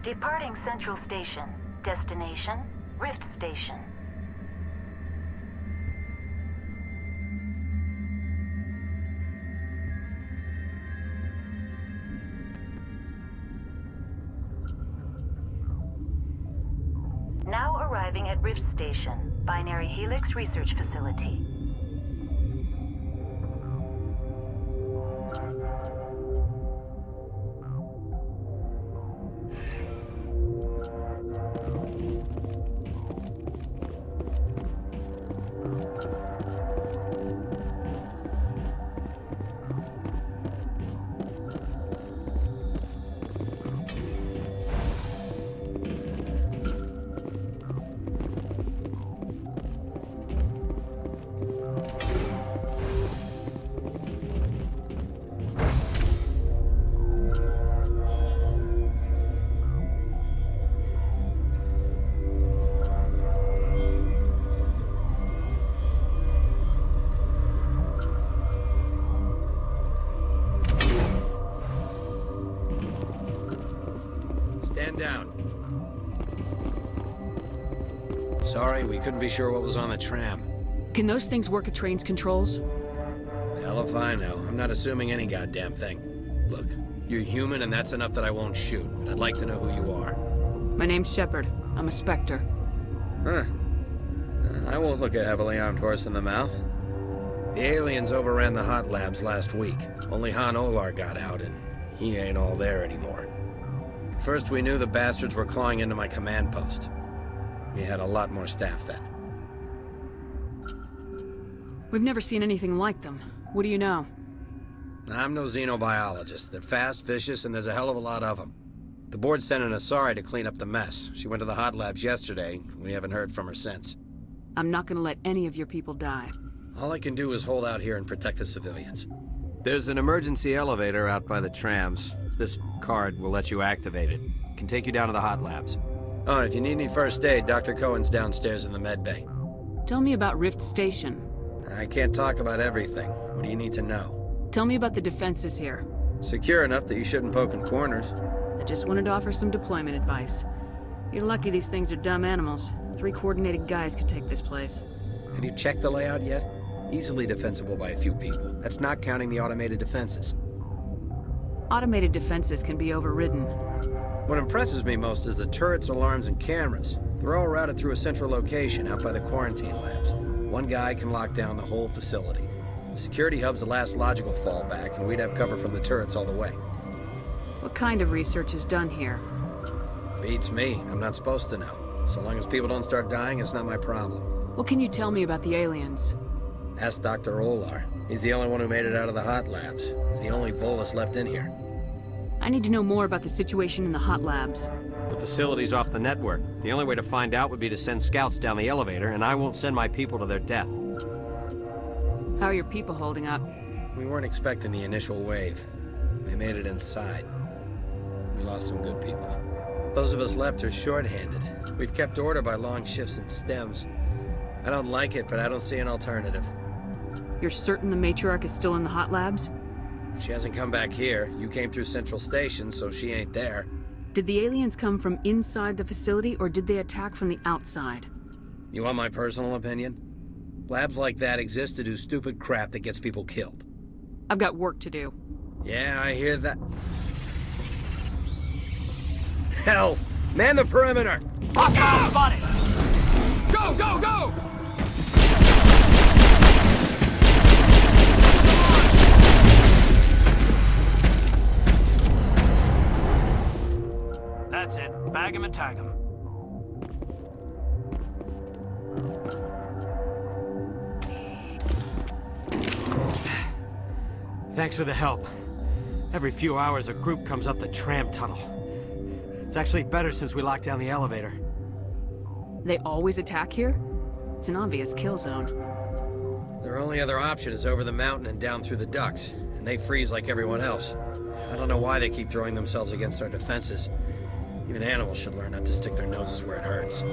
Departing Central Station. Destination, Rift Station. Now arriving at Rift Station, Binary Helix Research Facility. Stand down. Sorry, we couldn't be sure what was on the tram. Can those things work at train's controls? Hell if I know. I'm not assuming any goddamn thing. Look, you're human and that's enough that I won't shoot, but I'd like to know who you are. My name's Shepard. I'm a Spectre. Huh. I won't look a heavily armed horse in the mouth. The aliens overran the hot labs last week. Only Han Olar got out, and he ain't all there anymore. First we knew the bastards were clawing into my command post. We had a lot more staff then. We've never seen anything like them. What do you know? I'm no xenobiologist. They're fast, vicious, and there's a hell of a lot of them. The board sent an Asari to clean up the mess. She went to the hot labs yesterday. We haven't heard from her since. I'm not gonna let any of your people die. All I can do is hold out here and protect the civilians. There's an emergency elevator out by the trams. This card will let you activate it. Can take you down to the hot labs. Oh, and if you need any first aid, Dr. Cohen's downstairs in the med bay. Tell me about Rift Station. I can't talk about everything. What do you need to know? Tell me about the defenses here. Secure enough that you shouldn't poke in corners. I just wanted to offer some deployment advice. You're lucky these things are dumb animals. 3 coordinated guys could take this place. Have you checked the layout yet? Easily defensible by a few people. That's not counting the automated defenses. Automated defenses can be overridden. What impresses me most is the turrets, alarms, and cameras. They're all routed through a central location out by the quarantine labs. One guy can lock down the whole facility. The security hub's the last logical fallback, and we'd have cover from the turrets all the way. What kind of research is done here? Beats me. I'm not supposed to know. So long as people don't start dying, it's not my problem. What can you tell me about the aliens? Ask Dr. Olar. He's the only one who made it out of the hot labs. He's the only Volus left in here. I need to know more about the situation in the hot labs. The facility's off the network. The only way to find out would be to send scouts down the elevator, and I won't send my people to their death. How are your people holding up? We weren't expecting the initial wave. They made it inside. We lost some good people. Those of us left are short-handed. We've kept order by long shifts and stems. I don't like it, but I don't see an alternative. You're certain the matriarch is still in the hot labs? She hasn't come back here. You came through Central Station, so she ain't there. Did the aliens come from inside the facility, or did they attack from the outside? You want my personal opinion? Labs like that exist to do stupid crap that gets people killed. I've got work to do. Yeah, I hear that. Hell! Man the perimeter! Hostile spotted! Go, go, go! That's it. Bag him and tag him. Thanks for the help. Every few hours, a group comes up the tram tunnel. It's actually better since we locked down the elevator. They always attack here? It's an obvious kill zone. Their only other option is over the mountain and down through the ducts, and they freeze like everyone else. I don't know why they keep throwing themselves against our defenses. Even animals should learn not to stick their noses where it hurts.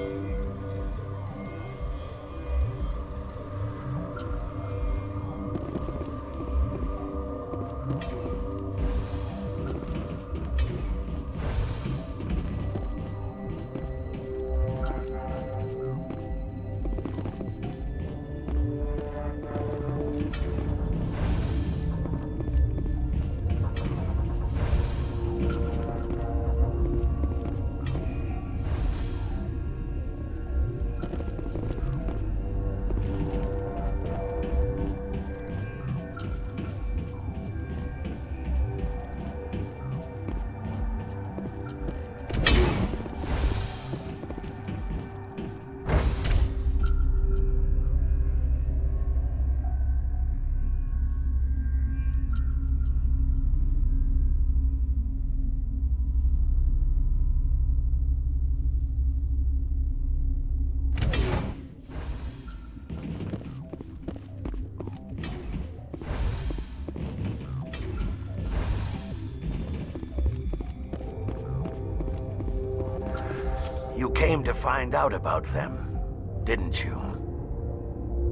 You came to find out about them, didn't you?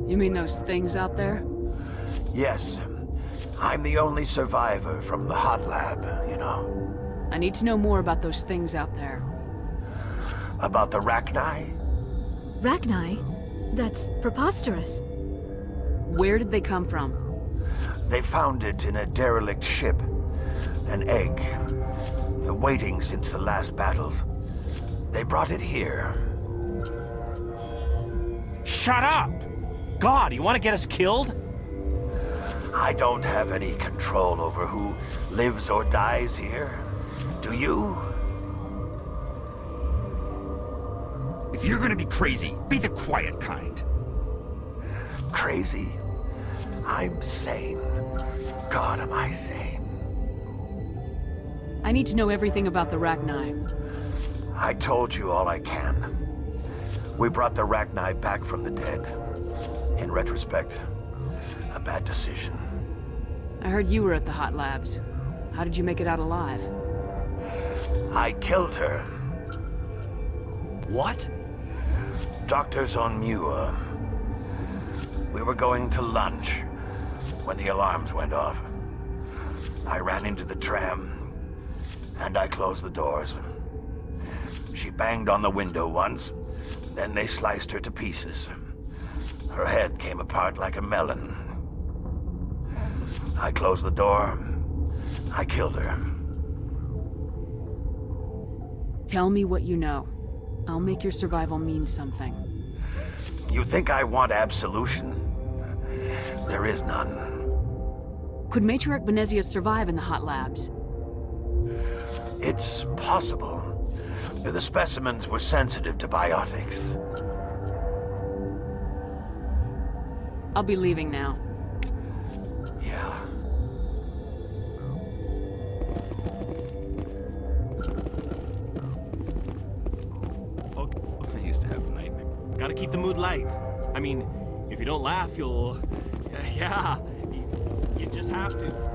You mean those things out there? Yes. I'm the only survivor from the hot lab, you know. I need to know more about those things out there. About the Rachni? Rachni? That's preposterous. Where did they come from? They found it in a derelict ship. An egg. Waiting since the last battles. They brought it here. Shut up! God, you want to get us killed? I don't have any control over who lives or dies here. Do you? If you're gonna be crazy, be the quiet kind. Crazy? I'm sane. God, am I sane? I need to know everything about the Rachni. I told you all I can. We brought the Rachni back from the dead. In retrospect, a bad decision. I heard you were at the hot labs. How did you make it out alive? I killed her. What? Doctors on Muir. We were going to lunch when the alarms went off. I ran into the tram, and I closed the doors. She banged on the window once, then they sliced her to pieces. Her head came apart like a melon. I closed the door. I killed her. Tell me what you know. I'll make your survival mean something. You think I want absolution? There is none. Could Matriarch Benezia survive in the hot labs? It's possible. The specimens were sensitive to biotics. I'll be leaving now. Yeah. Oh, I used to have a nightmare. Gotta keep the mood light. I mean, if you don't laugh, you'll... Yeah, you just have to.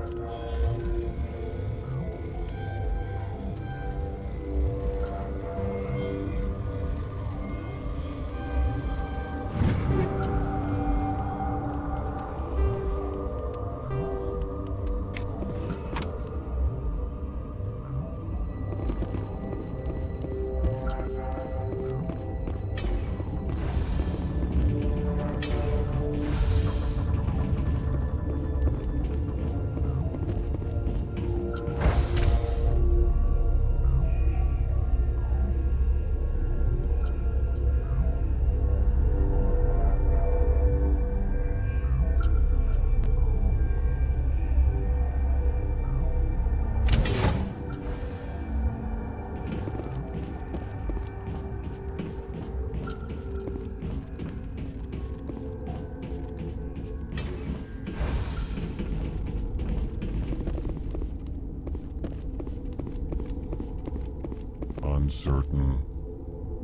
Uncertain.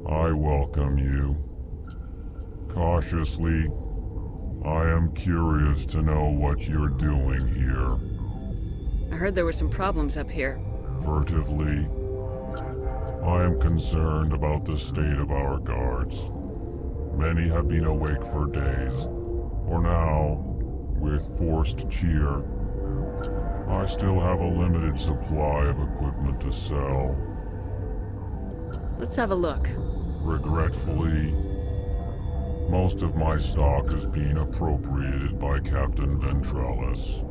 I welcome you. Cautiously, I am curious to know what you're doing here. I heard there were some problems up here. Furtively, I am concerned about the state of our guards. Many have been awake for days, or now, with forced cheer. I still have a limited supply of equipment to sell. Let's have a look. Regretfully, most of my stock is being appropriated by Captain Ventrellis.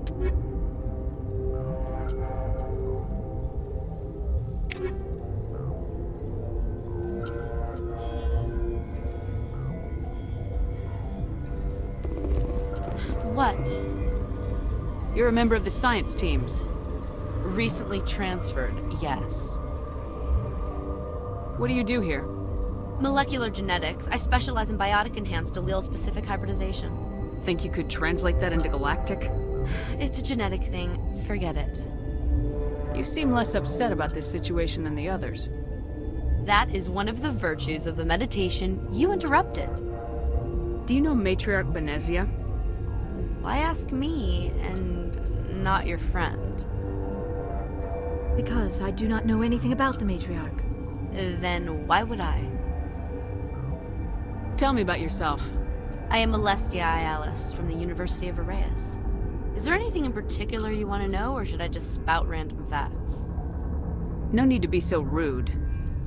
What? You're a member of the science teams. Recently transferred, yes. What do you do here? Molecular genetics. I specialize in biotic-enhanced allele-specific hybridization. Think you could translate that into galactic? It's a genetic thing. Forget it. You seem less upset about this situation than the others. That is one of the virtues of the meditation you interrupted. Do you know Matriarch Benezia? Why ask me and not your friend? Because I do not know anything about the Matriarch. Then why would I? Tell me about yourself. I am Alestia Ayalis from the University of Arraeus. Is there anything in particular you want to know, or should I just spout random facts? No need to be so rude.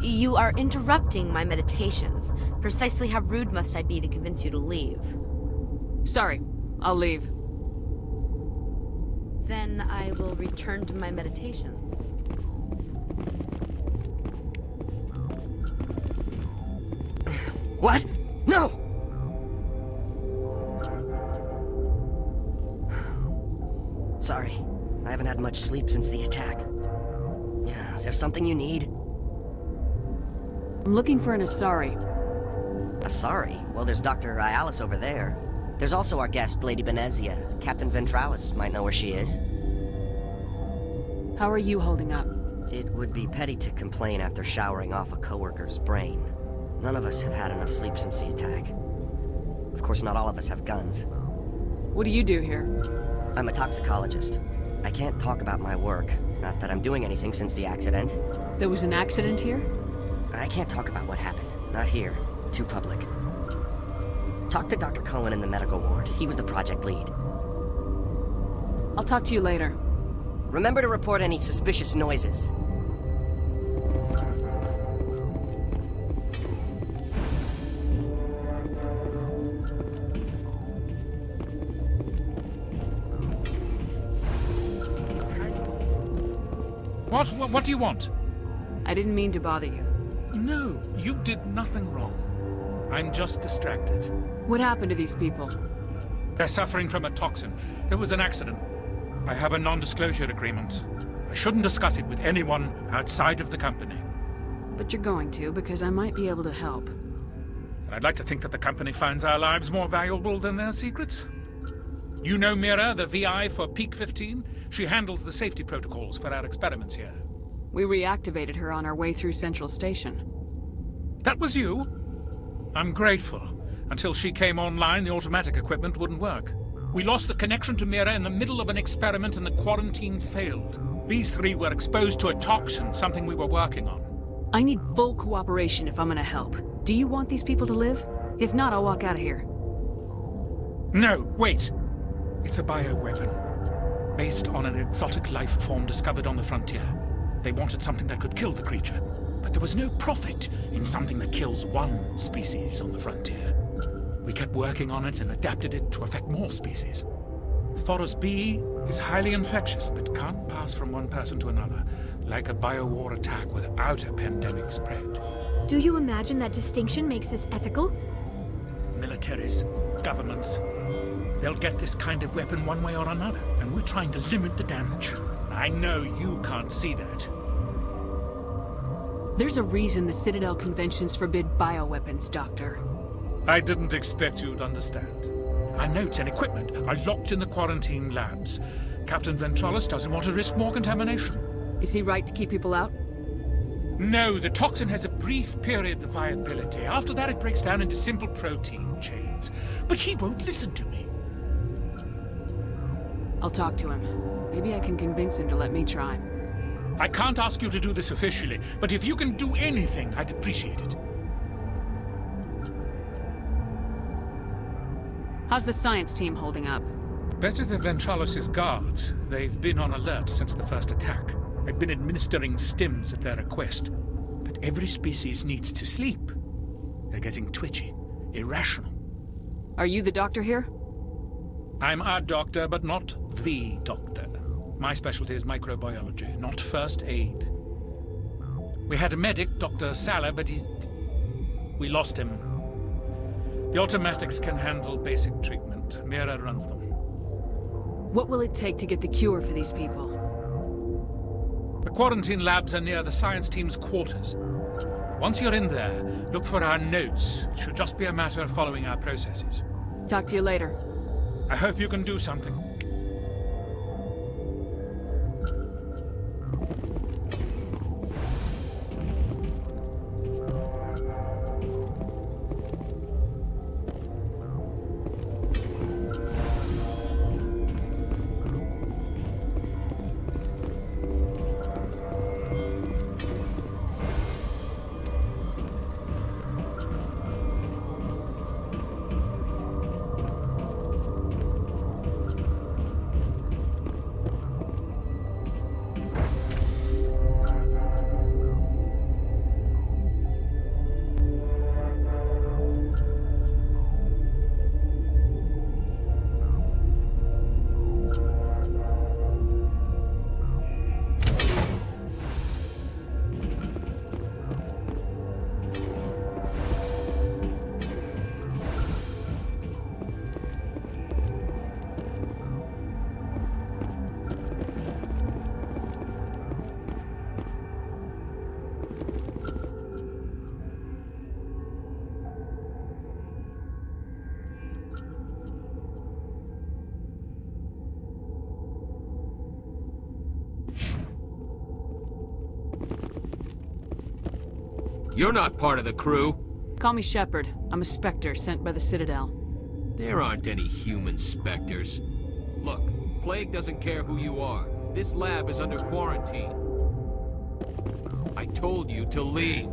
You are interrupting my meditations. Precisely how rude must I be to convince you to leave? Sorry, I'll leave. Then I will return to my meditations. What? No! Sorry, I haven't had much sleep since the attack. Yeah, is there something you need? I'm looking for an Asari. Asari? Well, there's Dr. Ayalis over there. There's also our guest, Lady Benezia. Captain Ventralis might know where she is. How are you holding up? It would be petty to complain after showering off a coworker's brain. None of us have had enough sleep since the attack. Of course, not all of us have guns. What do you do here? I'm a toxicologist. I can't talk about my work. Not that I'm doing anything since the accident. There was an accident here? I can't talk about what happened. Not here. Too public. Talk to Dr. Cohen in the medical ward. He was the project lead. I'll talk to you later. Remember to report any suspicious noises. What do you want? I didn't mean to bother you. No, you did nothing wrong. I'm just distracted. What happened to these people? They're suffering from a toxin. There was an accident. I have a non-disclosure agreement. I shouldn't discuss it with anyone outside of the company. But you're going to, because I might be able to help. And I'd like to think that the company finds our lives more valuable than their secrets. You know Mira, the VI for Peak 15? She handles the safety protocols for our experiments here. We reactivated her on our way through Central Station. That was you? I'm grateful. Until she came online, the automatic equipment wouldn't work. We lost the connection to Mira in the middle of an experiment and the quarantine failed. These three were exposed to a toxin, something we were working on. I need full cooperation if I'm gonna help. Do you want these people to live? If not, I'll walk out of here. No, wait. It's a bioweapon. Based on an exotic life form discovered on the frontier. They wanted something that could kill the creature. But there was no profit in something that kills one species on the frontier. We kept working on it and adapted it to affect more species. Thoros B is highly infectious, but can't pass from one person to another, like a biowar attack without a pandemic spread. Do you imagine that distinction makes this ethical? Militaries, governments, they'll get this kind of weapon one way or another, and we're trying to limit the damage. I know you can't see that. There's a reason the Citadel conventions forbid bioweapons, Doctor. I didn't expect you'd understand. Our notes and equipment are locked in the quarantine labs. Captain Ventralis doesn't want to risk more contamination. Is he right to keep people out? No, the toxin has a brief period of viability. After that, it breaks down into simple protein chains. But he won't listen to me. I'll talk to him. Maybe I can convince him to let me try. I can't ask you to do this officially, but if you can do anything, I'd appreciate it. How's the science team holding up? Better than Ventralis' guards. They've been on alert since the first attack. I've been administering stims at their request. But every species needs to sleep. They're getting twitchy, irrational. Are you the doctor here? I'm a doctor, but not the doctor. My specialty is microbiology, not first aid. We had a medic, Dr. Salah, but we lost him. The automatics can handle basic treatment. Mira runs them. What will it take to get the cure for these people? The quarantine labs are near the science team's quarters. Once you're in there, look for our notes. It should just be a matter of following our processes. Talk to you later. I hope you can do something. You're not part of the crew. Call me Shepard. I'm a Spectre sent by the Citadel. There aren't any human Spectres. Look, Plague doesn't care who you are. This lab is under quarantine. I told you to leave.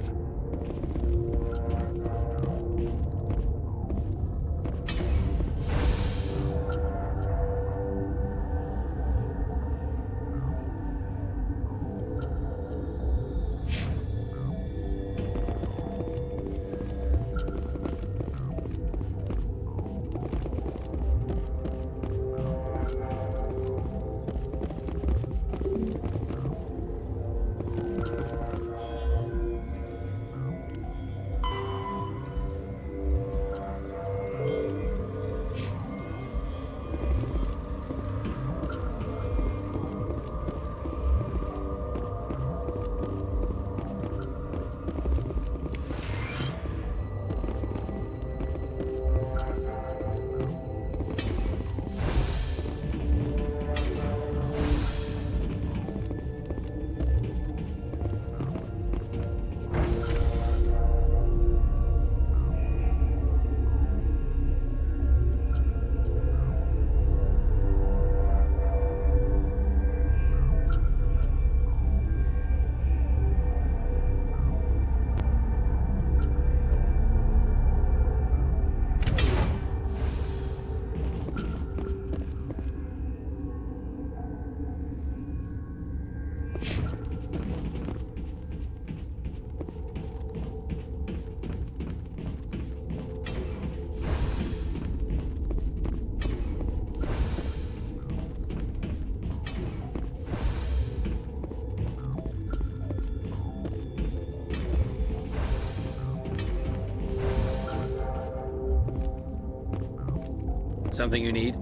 Something you need?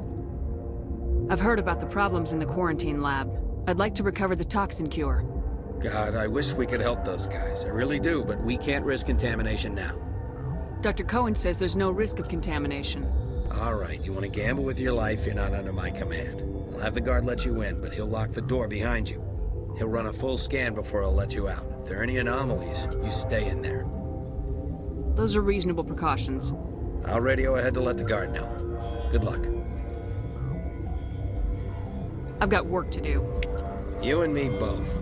I've heard about the problems in the quarantine lab. I'd like to recover the toxin cure. God, I wish we could help those guys. I really do, but we can't risk contamination now. Dr. Cohen says there's no risk of contamination. All right, you want to gamble with your life, you're not under my command. I'll have the guard let you in, but he'll lock the door behind you. He'll run a full scan before he'll let you out. If there are any anomalies, you stay in there. Those are reasonable precautions. I'll radio ahead to let the guard know. Good luck. I've got work to do. You and me both.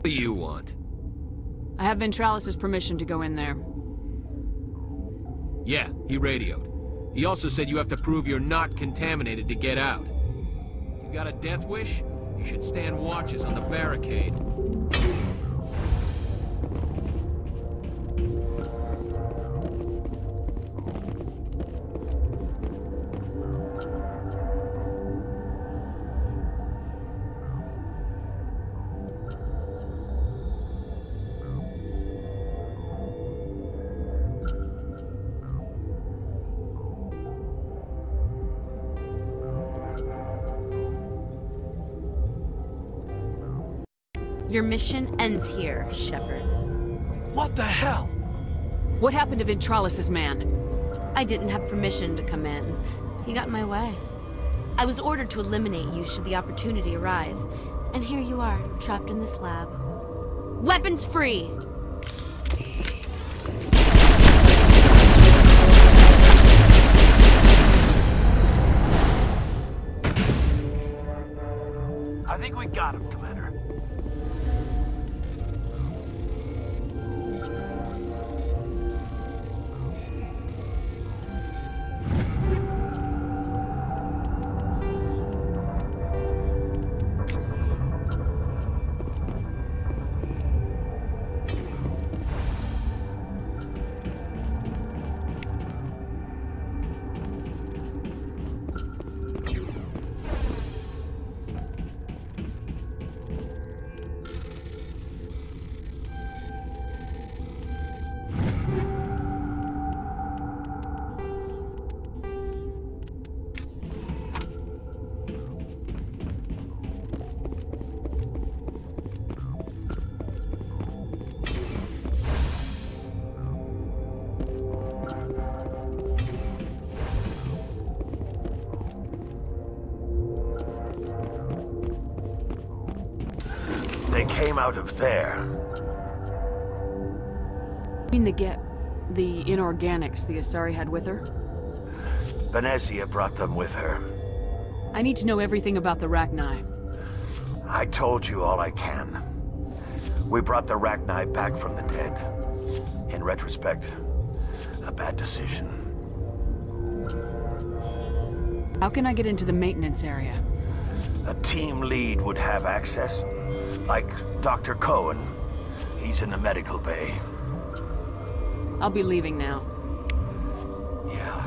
What do you want? I have Ventralis' permission to go in there. Yeah, he radioed. He also said you have to prove you're not contaminated to get out. You got a death wish? You should stand watches on the barricade. Your mission ends here, Shepard. What the hell? What happened to Ventralis' man? I didn't have permission to come in. He got in my way. I was ordered to eliminate you should the opportunity arise. And here you are, trapped in this lab. Weapons free! I think we got him, Commander. They came out of there. You mean the inorganics the Asari had with her? Venezia brought them with her. I need to know everything about the Rachni. I told you all I can. We brought the Rachni back from the dead. In retrospect, a bad decision. How can I get into the maintenance area? A team lead would have access. Like Dr. Cohen. He's in the medical bay. I'll be leaving now. Yeah.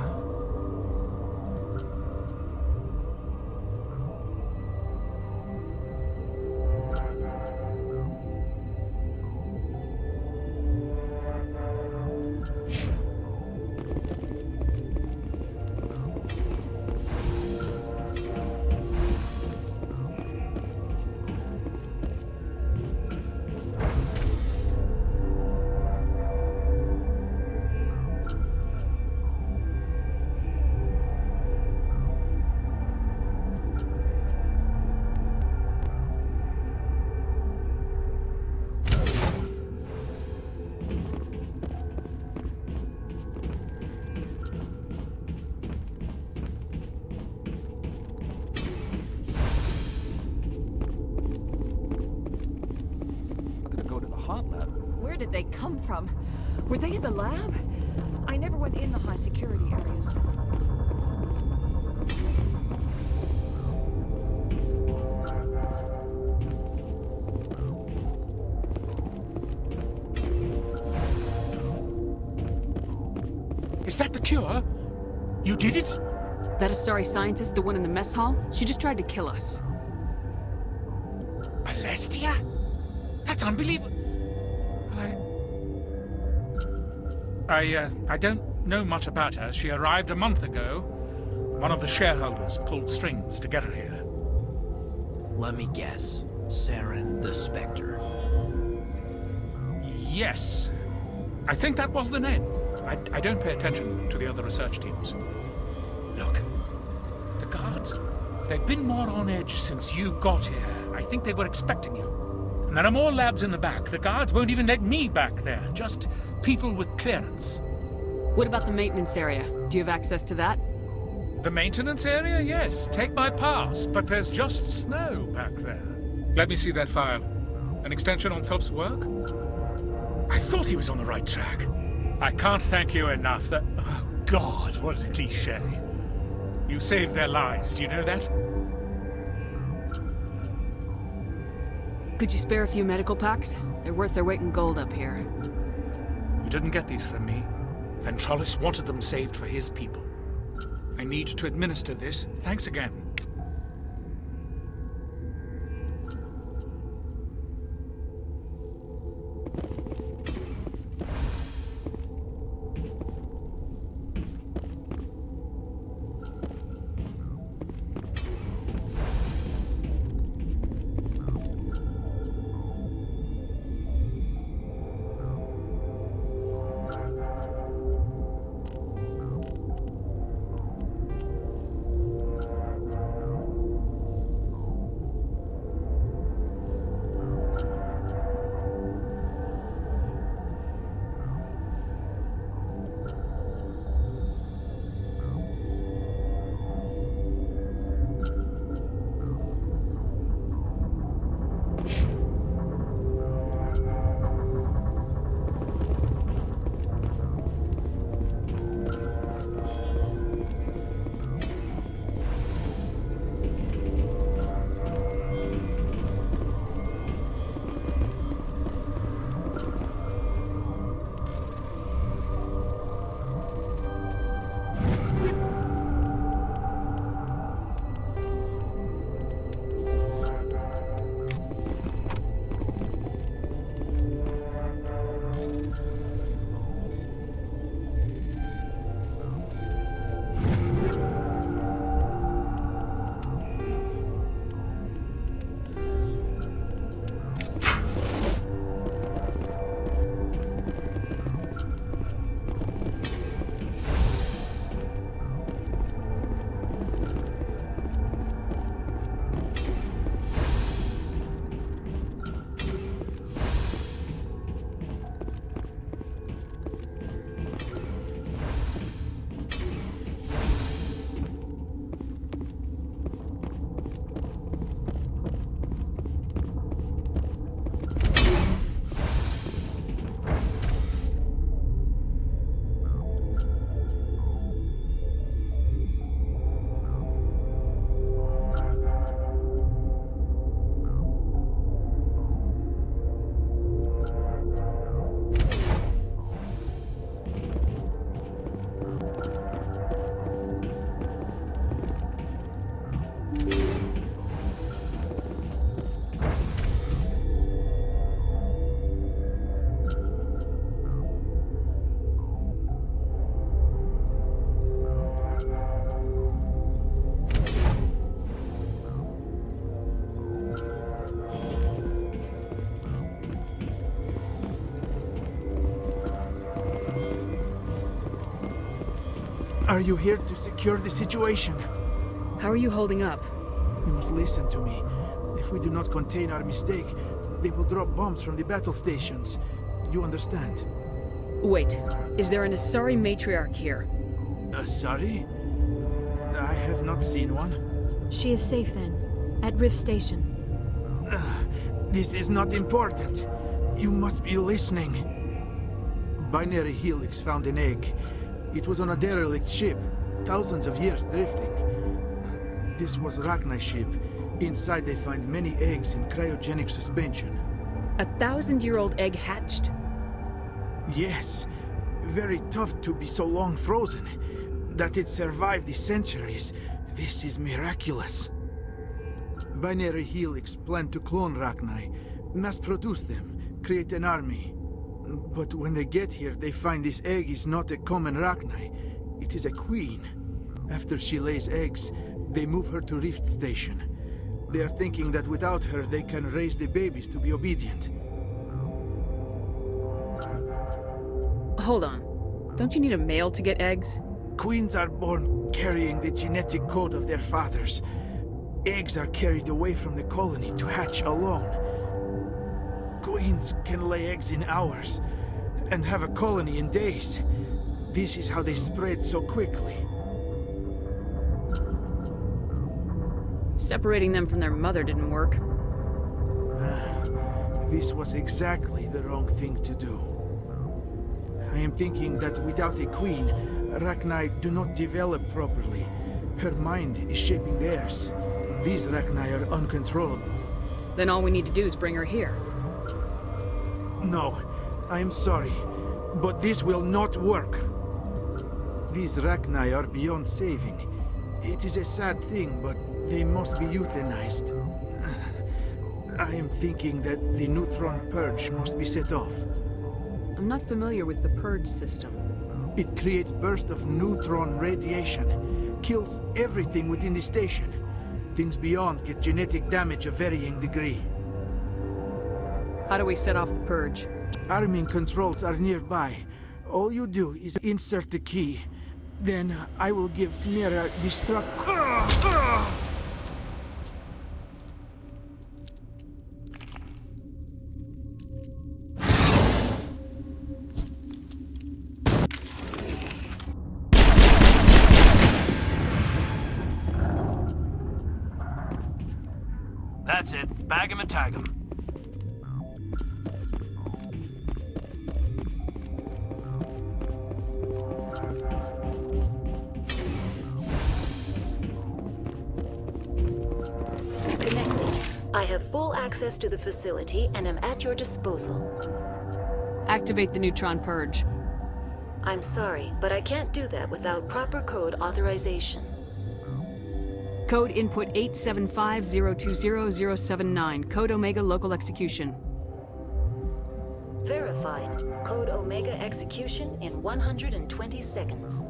Where did they come from? Were they in the lab? I never went in the high security areas. Is that the cure? You did it? That Asari scientist, the one in the mess hall? She just tried to kill us. Alestia? That's unbelievable. I don't know much about her. She arrived a month ago. One of the shareholders pulled strings to get her here. Let me guess. Saren the Spectre. Yes. I think that was the name. I don't pay attention to the other research teams. Look, the guards, they've been more on edge since you got here. I think they were expecting you. And there are more labs in the back. The guards won't even let me back there. Just people with clearance. What about the maintenance area? Do you have access to that? The maintenance area? Yes. Take my pass. But there's just snow back there. Let me see that file. An extension on Phelps' work? I thought he was on the right track. I can't thank you enough that... Oh, God, what a cliché. You saved their lives, do you know that? Could you spare a few medical packs? They're worth their weight in gold up here. You didn't get these from me. Ventralis wanted them saved for his people. I need to administer this. Thanks again. Are you here to secure the situation? How are you holding up? You must listen to me. If we do not contain our mistake, they will drop bombs from the battle stations. You understand? Wait, is there an Asari matriarch here? Asari? I have not seen one. She is safe then, at Rift Station. This is not important. You must be listening. Binary Helix found an egg. It was on a derelict ship, thousands of years drifting. This was Rachni's ship. Inside they find many eggs in cryogenic suspension. 1,000-year-old egg hatched? Yes. Very tough to be so long frozen. That it survived the centuries. This is miraculous. Binary Helix planned to clone Rachni, mass-produce them, create an army. But when they get here, they find this egg is not a common Rachni. It is a queen. After she lays eggs, they move her to Rift Station. They are thinking that without her, they can raise the babies to be obedient. Hold on. Don't you need a male to get eggs? Queens are born carrying the genetic code of their fathers. Eggs are carried away from the colony to hatch alone. Queens can lay eggs in hours and have a colony in days. This is how they spread so quickly. Separating them from their mother didn't work. This was exactly the wrong thing to do. I am thinking that without a queen, Rachni do not develop properly. Her mind is shaping theirs. These Rachni are uncontrollable. Then all we need to do is bring her here. No, I am sorry, but this will not work. These Rachni are beyond saving. It is a sad thing, but they must be euthanized. I am thinking that the neutron purge must be set off. I'm not familiar with the purge system. It creates bursts of neutron radiation, kills everything within the station. Things beyond get genetic damage of varying degree. How do we set off the purge? Arming controls are nearby. All you do is insert the key. Then I will give Mira destruct. That's it. Bag 'em and tag 'em. Connecting. I have full access to the facility and am at your disposal. Activate the neutron purge. I'm sorry, but I can't do that without proper code authorization. Code input 875020079. Code Omega local execution. Verified. Code Omega execution in 120 seconds.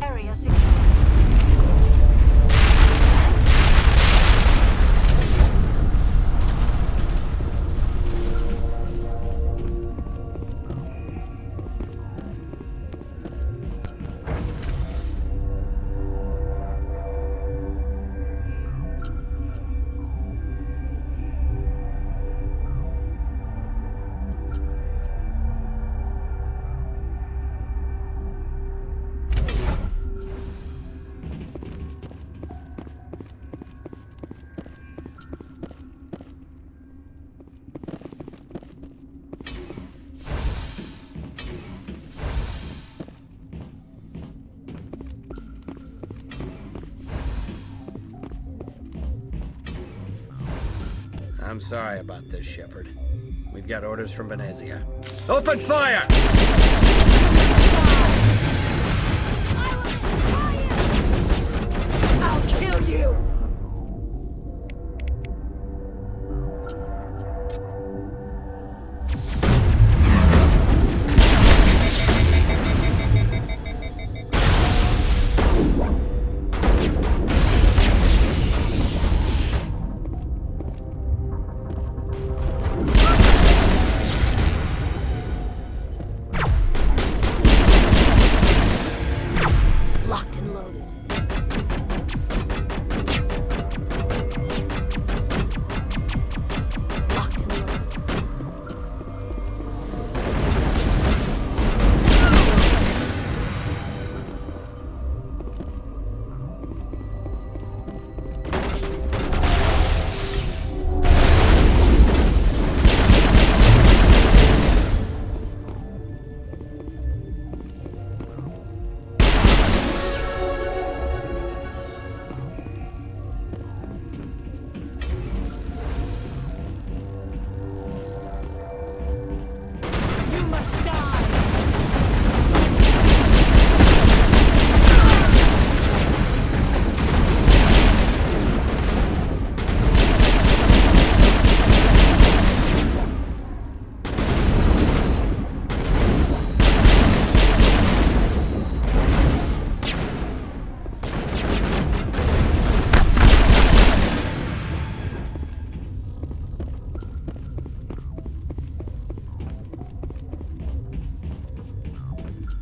Area secure. I'm sorry about this, Shepard. We've got orders from Venezia. Open fire! I'll kill you!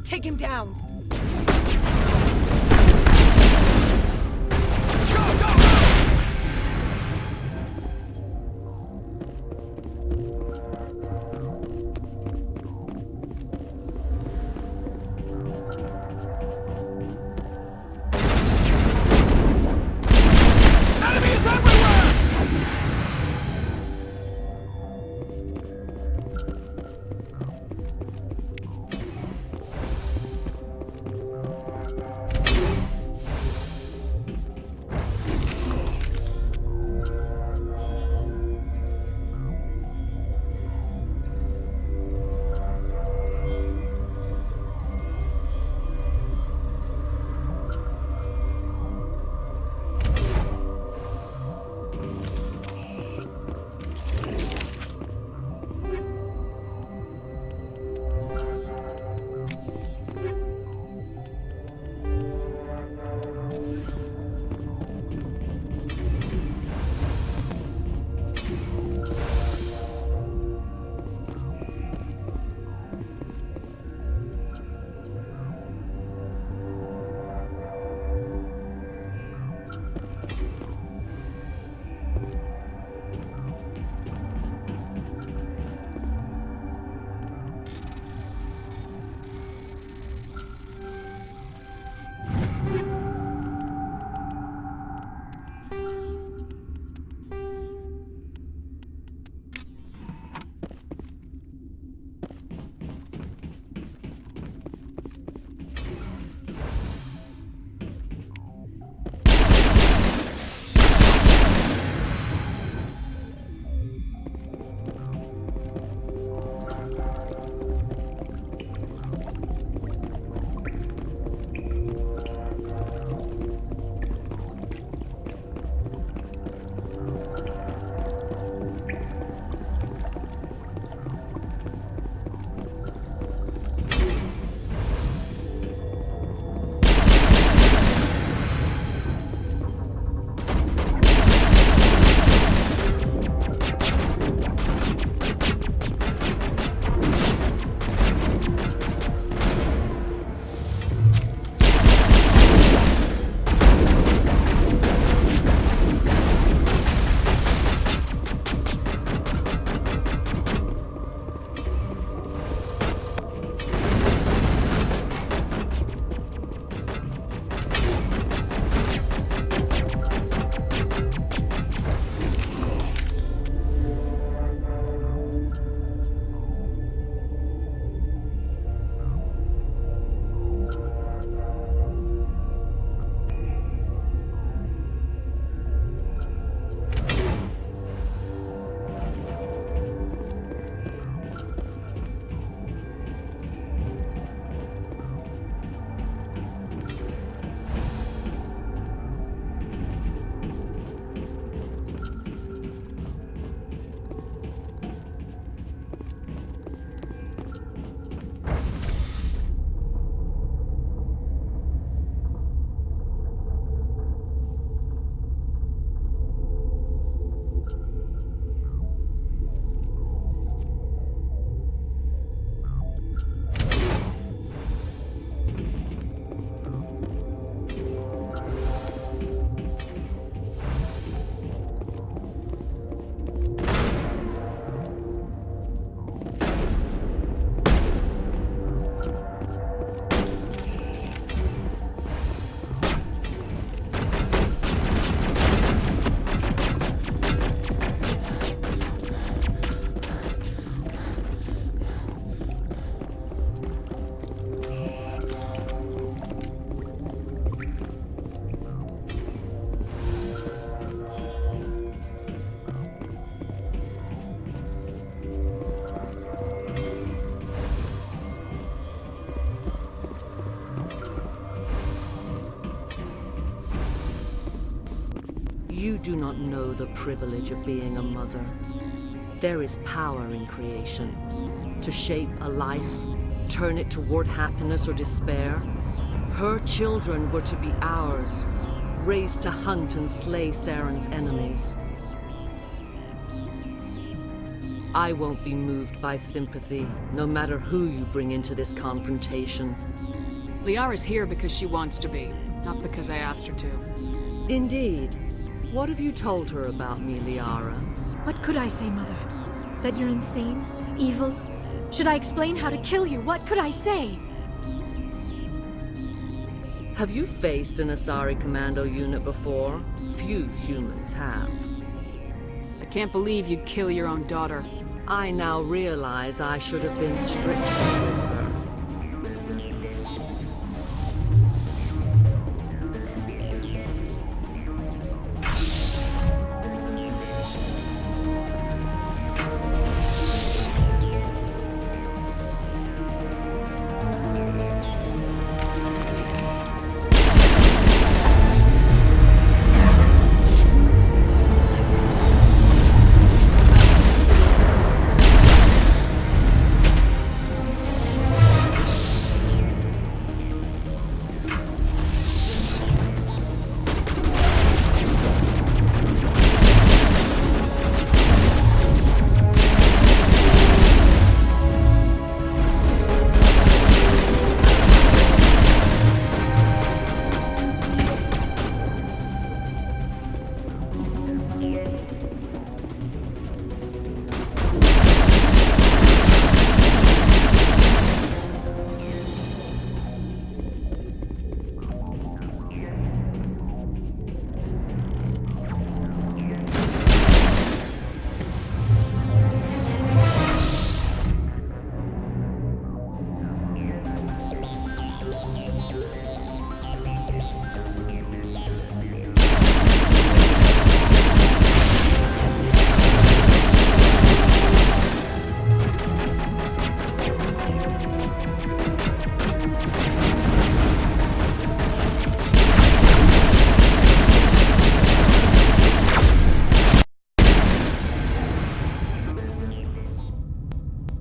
Take him down! You do not know the privilege of being a mother. There is power in creation. To shape a life, turn it toward happiness or despair. Her children were to be ours, raised to hunt and slay Saren's enemies. I won't be moved by sympathy, no matter who you bring into this confrontation. Liara's here because she wants to be, not because I asked her to. Indeed. What have you told her about me, Liara? What could I say, Mother? That you're insane? Evil? Should I explain how to kill you? What could I say? Have you faced an Asari commando unit before? Few humans have. I can't believe you'd kill your own daughter. I now realize I should have been stricter with her.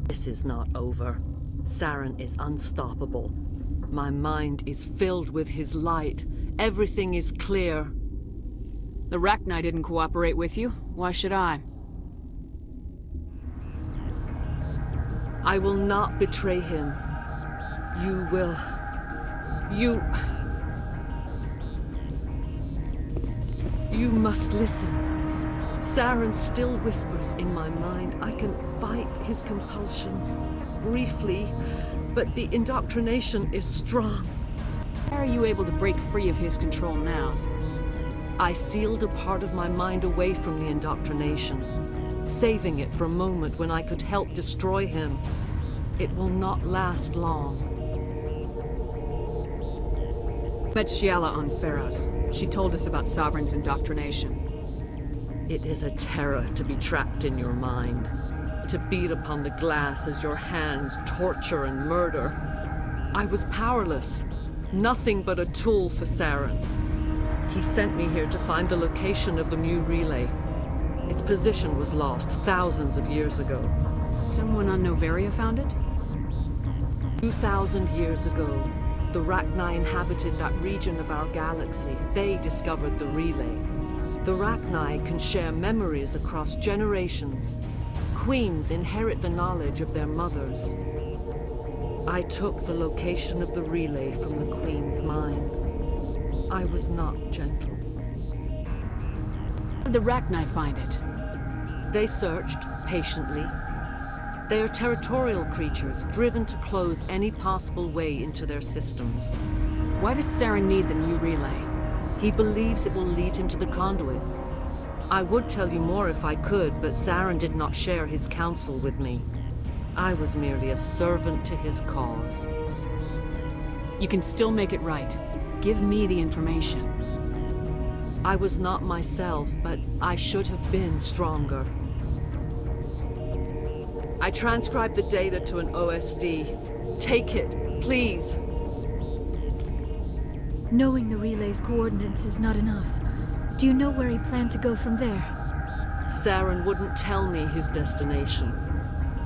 This is not over. Saren is unstoppable. My mind is filled with his light. Everything is clear. The Rachni didn't cooperate with you. Why should I? I will not betray him. You will. You must listen. Saren still whispers in my mind. I can fight his compulsions, briefly, but the indoctrination is strong. How are you able to break free of his control now? I sealed a part of my mind away from the indoctrination, saving it for a moment when I could help destroy him. It will not last long. Met Shiala on Pharos. She told us about Sovereign's indoctrination. It is a terror to be trapped in your mind, to beat upon the glass as your hands torture and murder. I was powerless, nothing but a tool for Saren. He sent me here to find the location of the Mu relay. Its position was lost thousands of years ago. Someone on Noveria found it? 2,000 years ago, the Rachni inhabited that region of our galaxy. They discovered the relay. The Rachni can share memories across generations. Queens inherit the knowledge of their mothers. I took the location of the relay from the Queen's mind. I was not gentle. How did the Rachni find it? They searched, patiently. They are territorial creatures, driven to close any possible way into their systems. Why does Saren need the Mu relay? He believes it will lead him to the conduit. I would tell you more if I could, but Saren did not share his counsel with me. I was merely a servant to his cause. You can still make it right. Give me the information. I was not myself, but I should have been stronger. I transcribed the data to an OSD. Take it, please. Knowing the relay's coordinates is not enough. Do you know where he planned to go from there? Saren wouldn't tell me his destination.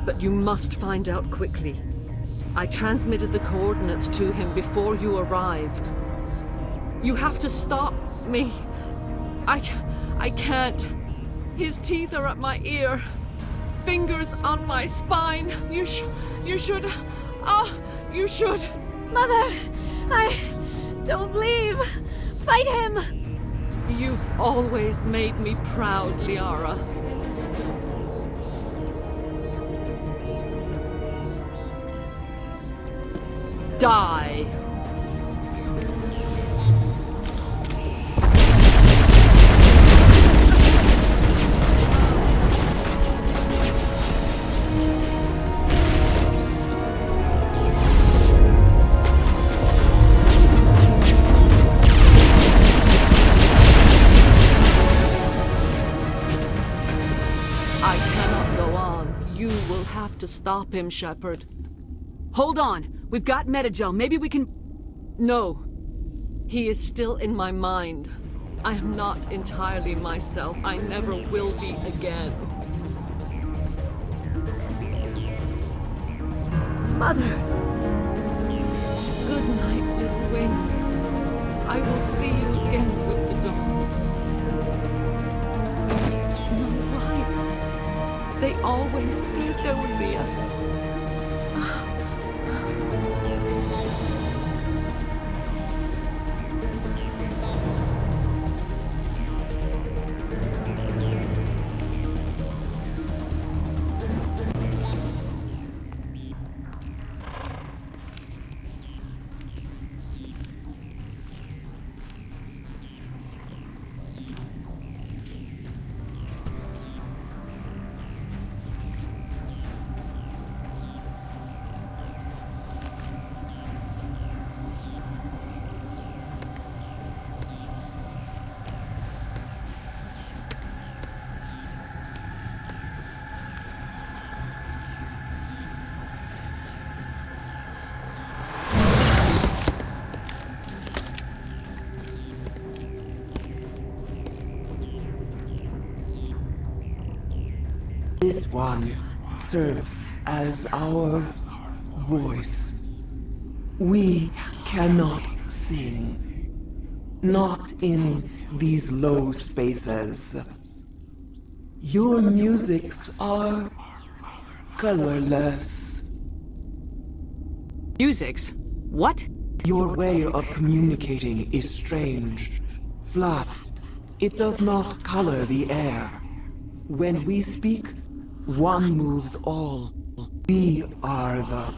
But you must find out quickly. I transmitted the coordinates to him before you arrived. You have to stop me. I can't. His teeth are at my ear. fingers on my spine. You should. You should. Mother, don't leave. Fight him. You've always made me proud, Liara. Die. I cannot go on. You will have to stop him, Shepard. Hold on. We've got Metagel. Maybe we can... No. He is still in my mind. I am not entirely myself. I never will be again. Mother. Good night, little wing. I will see you again with the dawn. No, why? They always said there would be a... This one serves as our voice. We cannot sing. Not in these low spaces. Your musics are colorless. Musics? What? Your way of communicating is strange. Flat. It does not color the air. When we speak, one moves all. We are the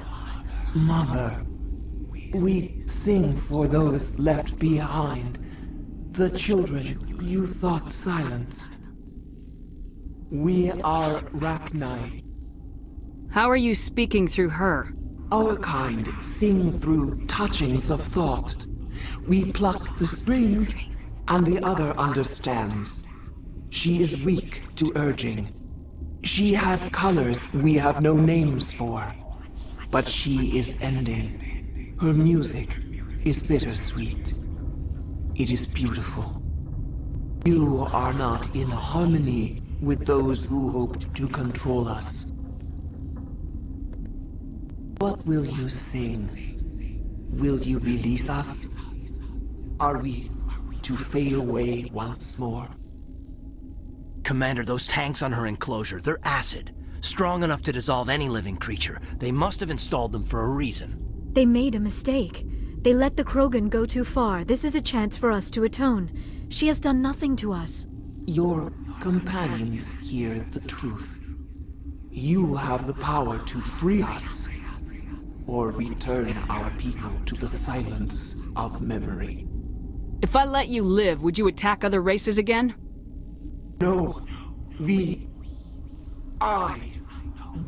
mother. We sing for those left behind, the children you thought silenced. We are Rachni. How are you speaking through her? Our kind sing through touchings of thought. We pluck the strings, and the other understands. She is weak to urging. She has colors we have no names for. But she is ending. Her music is bittersweet. It is beautiful. You are not in harmony with those who hoped to control us. What will you sing? Will you release us? Are we to fade away once more? Commander, those tanks on her enclosure, they're acid. Strong enough to dissolve any living creature. They must have installed them for a reason. They made a mistake. They let the Krogan go too far. This is a chance for us to atone. She has done nothing to us. Your companions hear the truth. You have the power to free us, or return our people to the silence of memory. If I let you live, would you attack other races again? No, I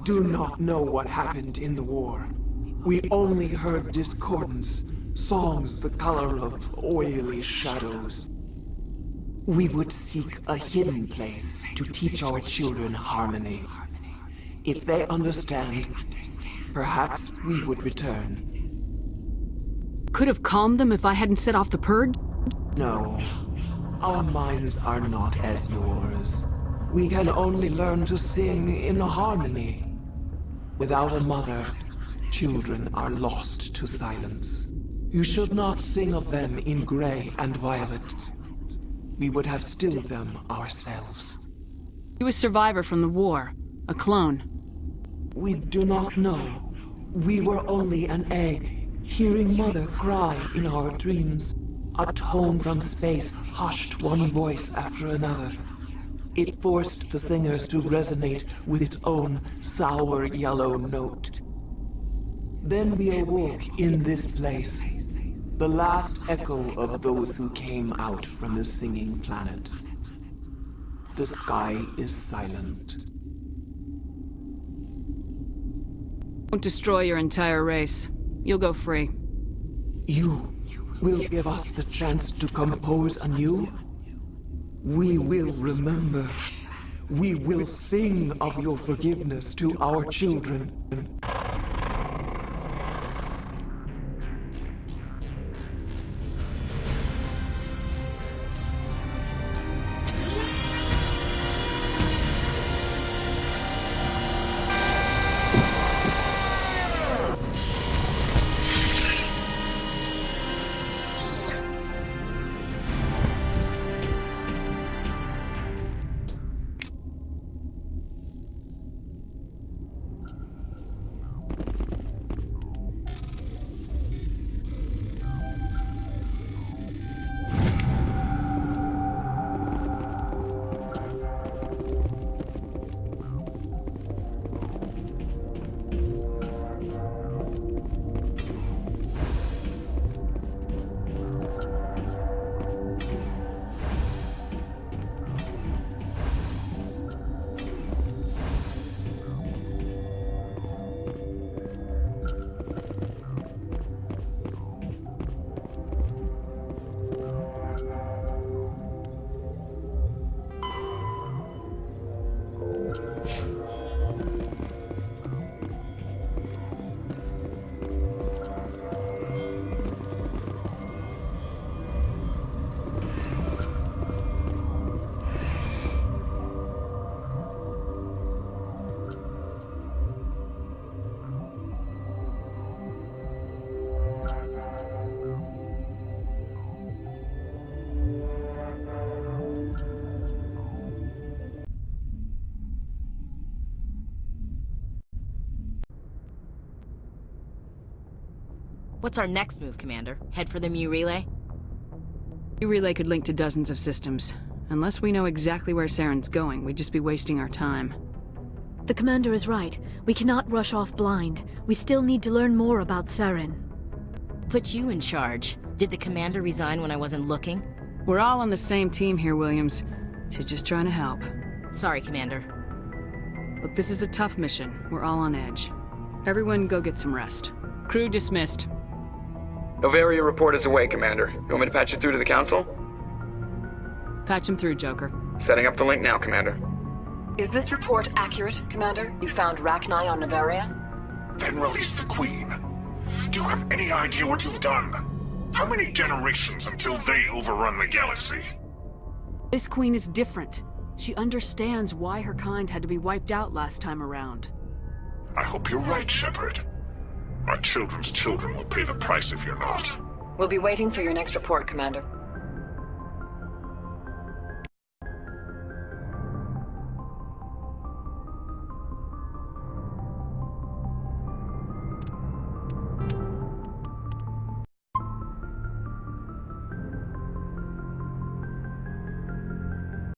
do not know what happened in the war. We only heard discordance, songs the color of oily shadows. We would seek a hidden place to teach our children harmony. If they understand, perhaps we would return. Could have calmed them if I hadn't set off the purge? No. Our minds are not as yours. We can only learn to sing in harmony. Without a mother, children are lost to silence. You should not sing of them in gray and violet. We would have stilled them ourselves. You a survivor from the war. A clone. We do not know. We were only an egg, hearing Mother cry in our dreams. A tone from space hushed one voice after another. It forced the singers to resonate with its own sour yellow note. Then we awoke in this place, the last echo of those who came out from the singing planet. The sky is silent. Won't destroy your entire race. You'll go free. You will give us the chance to compose anew? We will remember. We will sing of your forgiveness to our children. What's our next move, Commander? Head for the Mu Relay? Mu Relay could link to dozens of systems. Unless we know exactly where Saren's going, we'd just be wasting our time. The Commander is right. We cannot rush off blind. We still need to learn more about Saren. Put you in charge. Did the Commander resign when I wasn't looking? We're all on the same team here, Williams. She's just trying to help. Sorry, Commander. Look, this is a tough mission. We're all on edge. Everyone go get some rest. Crew dismissed. Noveria report is away, Commander. You want me to patch it through to the Council? Patch him through, Joker. Setting up the link now, Commander. Is this report accurate, Commander? You found Rachni on Noveria? Then release the Queen. Do you have any idea what you've done? How many generations until they overrun the galaxy? This Queen is different. She understands why her kind had to be wiped out last time around. I hope you're right, Shepard. Our children's children will pay the price if you're not. We'll be waiting for your next report, Commander.